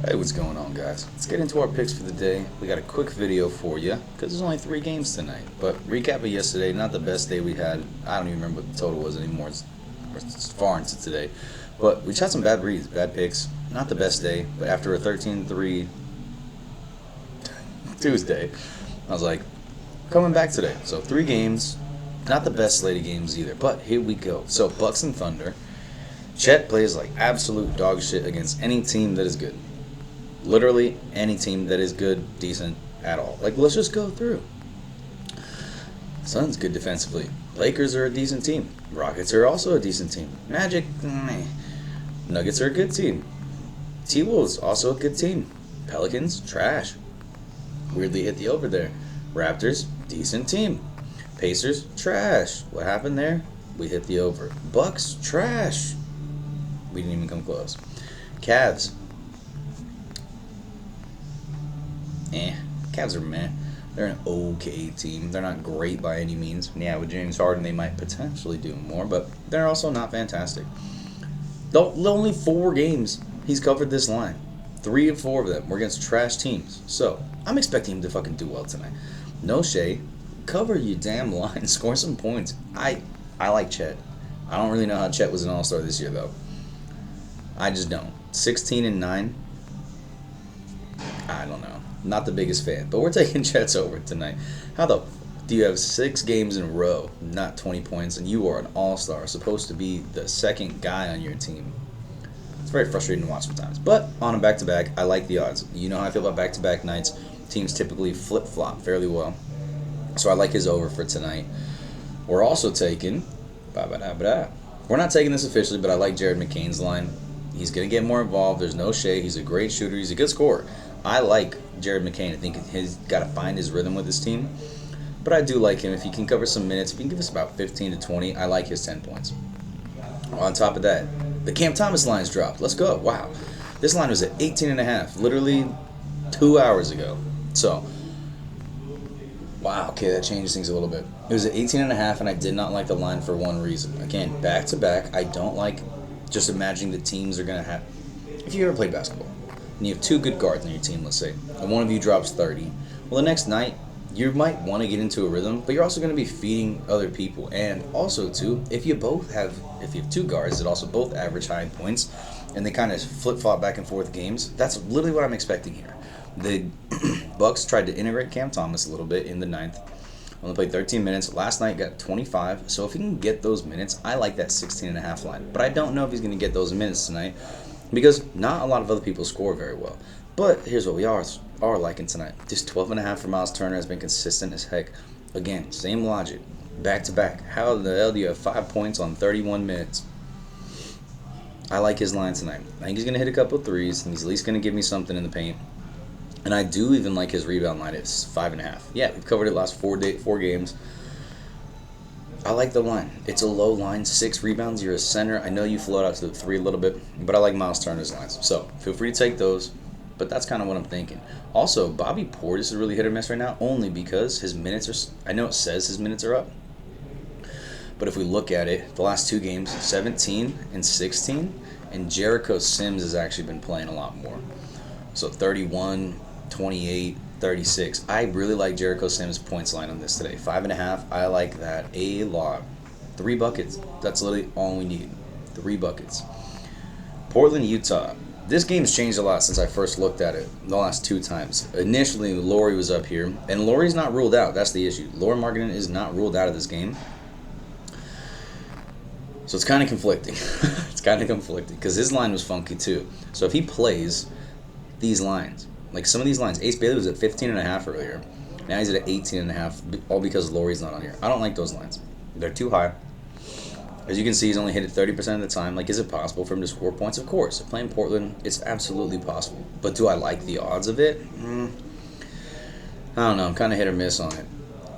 Hey, what's going on, guys? Let's get into our picks for the day. We got a quick video for you because there's only 3 games tonight. But recap of yesterday, not the best day we had. I don't even remember what the total was anymore. It's far into today. But we just had some bad reads, bad picks. Not the best day, but after a 13-3 Tuesday, I was like, coming back today. So 3 games, not the best slate of games either. But here we go. So Bucks and Thunder. Chet plays like absolute dog shit against any team that is good. Literally any team that is good, decent at all. Like, let's just go through. Suns good defensively. Lakers are a decent team. Rockets are also a decent team. Magic, meh. Nuggets are a good team. T-Wolves also a good team. Pelicans, trash. Weirdly hit the over there. Raptors, decent team. Pacers, trash. What happened there? We hit the over. Bucks, trash. We didn't even come close. Cavs, Cavs are meh. They're an okay team. They're not great by any means. Yeah, with James Harden, they might potentially do more, but they're also not fantastic. The only 4 games he's covered this line. 3 of 4 of them were against trash teams. So, I'm expecting him to fucking do well tonight. No shade. Cover your damn line. Score some points. I like Chet. I don't really know how Chet was an all-star this year, though. I just don't. 16-9. I don't know. Not the biggest fan, but we're taking Jets over tonight. How the do you have 6 games in a row, not 20 points, and you are an all-star, supposed to be the second guy on your team? It's very frustrating to watch sometimes. But on a back-to-back, I like the odds. You know how I feel about back-to-back nights. Teams typically flip-flop fairly well. So I like his over for tonight. We're also taking... We're not taking this officially, but I like Jared McCain's line. He's going to get more involved. There's no shade. He's a great shooter. He's a good scorer. I like Jared McCain. I think he's got to find his rhythm with his team. But I do like him. If he can cover some minutes, if he can give us about 15 to 20, I like his 10 points. On top of that, the Cam Thomas line's dropped. Let's go. Wow. This line was at 18.5, literally 2 hours ago. So, wow, okay, that changes things a little bit. It was at 18.5, and I did not like the line for one reason. Again, back-to-back, I don't like just imagining the teams are going to have... If you ever played basketball, and you have 2 good guards on your team, let's say, and one of you drops 30, well, the next night, you might want to get into a rhythm, but you're also going to be feeding other people. And also, too, if you have 2 guards that also both average high points, and they kind of flip-flop back and forth games, that's literally what I'm expecting here. The Bucks tried to integrate Cam Thomas a little bit in the 9th. Only played 13 minutes. Last night got 25. So if he can get those minutes, I like that 16.5 line. But I don't know if he's going to get those minutes tonight, because not a lot of other people score very well. But here's what we are liking tonight. Just 12.5 for Miles Turner has been consistent as heck. Again, same logic. Back to back. How the hell do you have 5 points on 31 minutes? I like his line tonight. I think he's going to hit a couple of threes, and he's at least going to give me something in the paint. And I do even like his rebound line. It's 5.5. Yeah, we've covered it last 4 games. I like the line. It's a low line, 6 rebounds. You're a center. I know you float out to the 3 a little bit, but I like Miles Turner's lines. So feel free to take those, but that's kind of what I'm thinking. Also, Bobby Portis is really hit or miss right now, only because his minutes are... I know it says his minutes are up, but if we look at it, the last 2 games, 17 and 16, and Jericho Sims has actually been playing a lot more. So 31, 28, 36. I really like Jericho Sims' points line on this today. 5.5. I like that a lot. 3 buckets. That's literally all we need. 3 buckets. Portland, Utah. This game's changed a lot since I first looked at it the last 2 times. Initially, Laurie was up here, and Laurie's not ruled out. That's the issue. Lauri Markkanen is not ruled out of this game. So it's kind of conflicting. It's kind of conflicting because his line was funky too. So if he plays these lines, like some of these lines, Ace Bailey was at 15.5 earlier. Now he's at 18.5, all because Laurie's not on here. I don't like those lines. They're too high. As you can see, he's only hit it 30% of the time. Like, is it possible for him to score points? Of course. If playing Portland, it's absolutely possible. But do I like the odds of it? I don't know. I'm kind of hit or miss on it.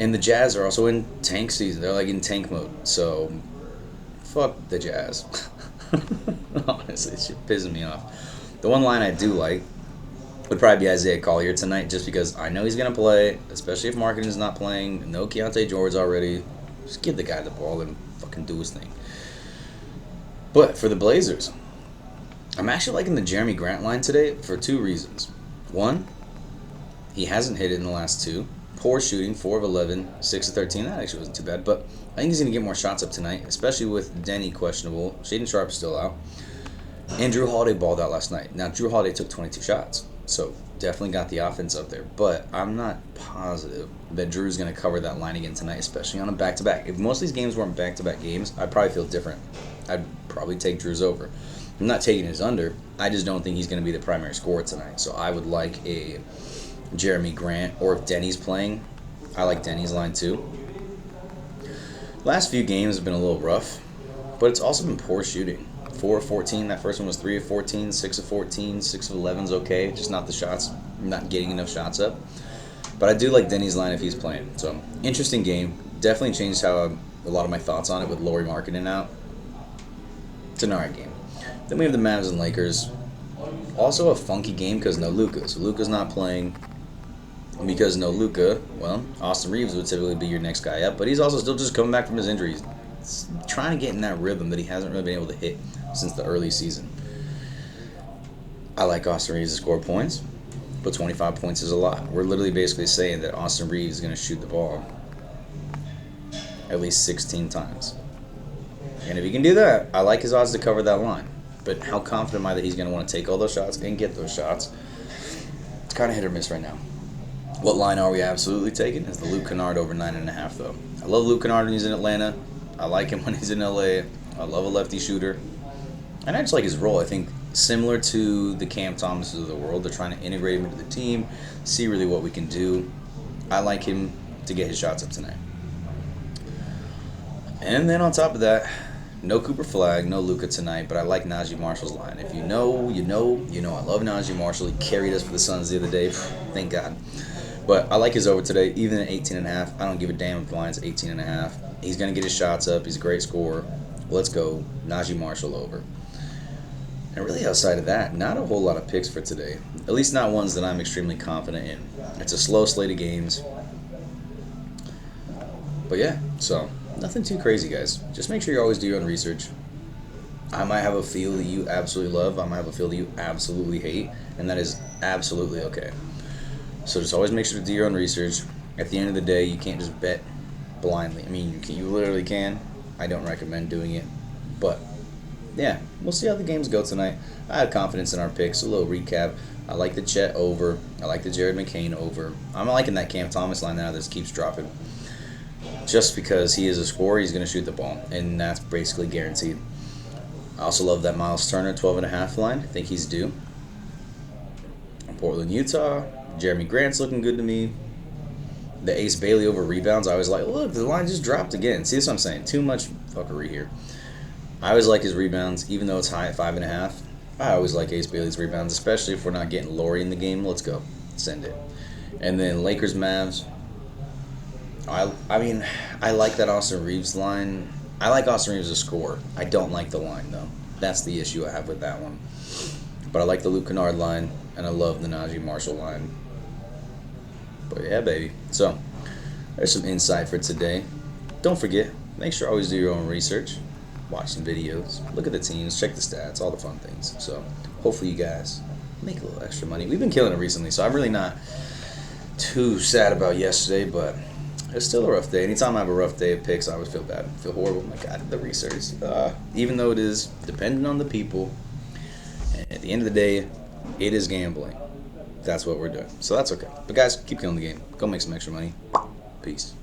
And the Jazz are also in tank season. They're like in tank mode. So, fuck the Jazz. Honestly, it's just pissing me off. The one line I do like would probably be Isaiah Collier tonight, just because I know he's going to play, especially if Markkanen's not playing. No Keontae George already. Just give the guy the ball and fucking do his thing. But for the Blazers, I'm actually liking the Jeremy Grant line today for two reasons. One, he hasn't hit it in the last two. Poor shooting, 4 of 11, 6 of 13. That actually wasn't too bad, but I think he's going to get more shots up tonight, especially with Denny questionable. Shaden Sharp still out. And Drew Holiday balled out last night. Now, Drew Holiday took 22 shots, so definitely got the offense up there. But I'm not positive that Drew's going to cover that line again tonight, especially on a back-to-back. If most of these games weren't back-to-back games, I'd probably feel different. I'd probably take Drew's over. I'm not taking his under. I just don't think he's going to be the primary scorer tonight. So I would like a Jeremy Grant, or if Denny's playing, I like Denny's line too. Last few games have been a little rough, but it's also been poor shooting. 4 of 14, that first one was 3 of 14, 6 of 14, 6 of 11's okay, just not the shots, not getting enough shots up. But I do like Denny's line if he's playing. So, interesting game. Definitely changed how a lot of my thoughts on it with Lauri Markkanen out. It's an alright game. Then we have the Mavs and Lakers. Also a funky game because no Luka. So Luka's not playing. And because no Luka, well, Austin Reeves would typically be your next guy up. But he's also still just coming back from his injuries. He's trying to get in that rhythm that he hasn't really been able to hit since the early season. I like Austin Reeves to score points, but 25 points is a lot. We're literally basically saying that Austin Reeves is going to shoot the ball at least 16 times. And if he can do that, I like his odds to cover that line. But how confident am I that he's going to want to take all those shots and get those shots? It's kind of hit or miss right now. What line are we absolutely taking? Is the Luke Kennard over 9.5, though. I love Luke Kennard when he's in Atlanta. I like him when he's in LA. I love a lefty shooter. And I just like his role. I think similar to the Cam Thomases of the world, they're trying to integrate him into the team, see really what we can do. I like him to get his shots up tonight. And then on top of that, no Cooper Flag, no Luka tonight, but I like Najee Marshall's line. If you know, you know, you know I love Najee Marshall. He carried us for the Suns the other day. Thank God. But I like his over today, even at 18.5. I don't give a damn if the line's 18.5. He's going to get his shots up. He's a great scorer. Let's go. Najee Marshall over. And really outside of that, not a whole lot of picks for today. At least not ones that I'm extremely confident in. It's a slow slate of games. But yeah, so nothing too crazy, guys. Just make sure you always do your own research. I might have a field that you absolutely love. I might have a field that you absolutely hate. And that is absolutely okay. So just always make sure to do your own research. At the end of the day, you can't just bet blindly. I mean, you literally can. I don't recommend doing it. But, yeah, we'll see how the games go tonight. I have confidence in our picks. A little recap. I like the Chet over. I like the Jared McCain over. I'm liking that Cam Thomas line now that just keeps dropping. Just because he is a scorer, he's going to shoot the ball. And that's basically guaranteed. I also love that Miles Turner 12.5 line. I think he's due. Portland, Utah. Jeremy Grant's looking good to me. The Ace Bailey over rebounds, I was like, look, the line just dropped again. See, that's what I'm saying. Too much fuckery here. I always like his rebounds, even though it's high at 5.5. I always like Ace Bailey's rebounds, especially if we're not getting Lauri in the game. Let's go. Send it. And then Lakers, Mavs. I mean, I like that Austin Reeves line. I like Austin Reeves as a scorer. I don't like the line, though. That's the issue I have with that one. But I like the Luke Kennard line, and I love the Najee Marshall line. But yeah, baby. So, there's some insight for today. Don't forget, make sure always do your own research. Watch some videos. Look at the teams. Check the stats. All the fun things. So, hopefully you guys make a little extra money. We've been killing it recently, so I'm really not too sad about yesterday, but it's still a rough day. Anytime I have a rough day of picks, I always feel bad. I feel horrible. Oh my God, the research. Even though it is dependent on the people, and at the end of the day, it is gambling. That's what we're doing. So that's okay. But guys, keep killing the game. Go make some extra money. Peace.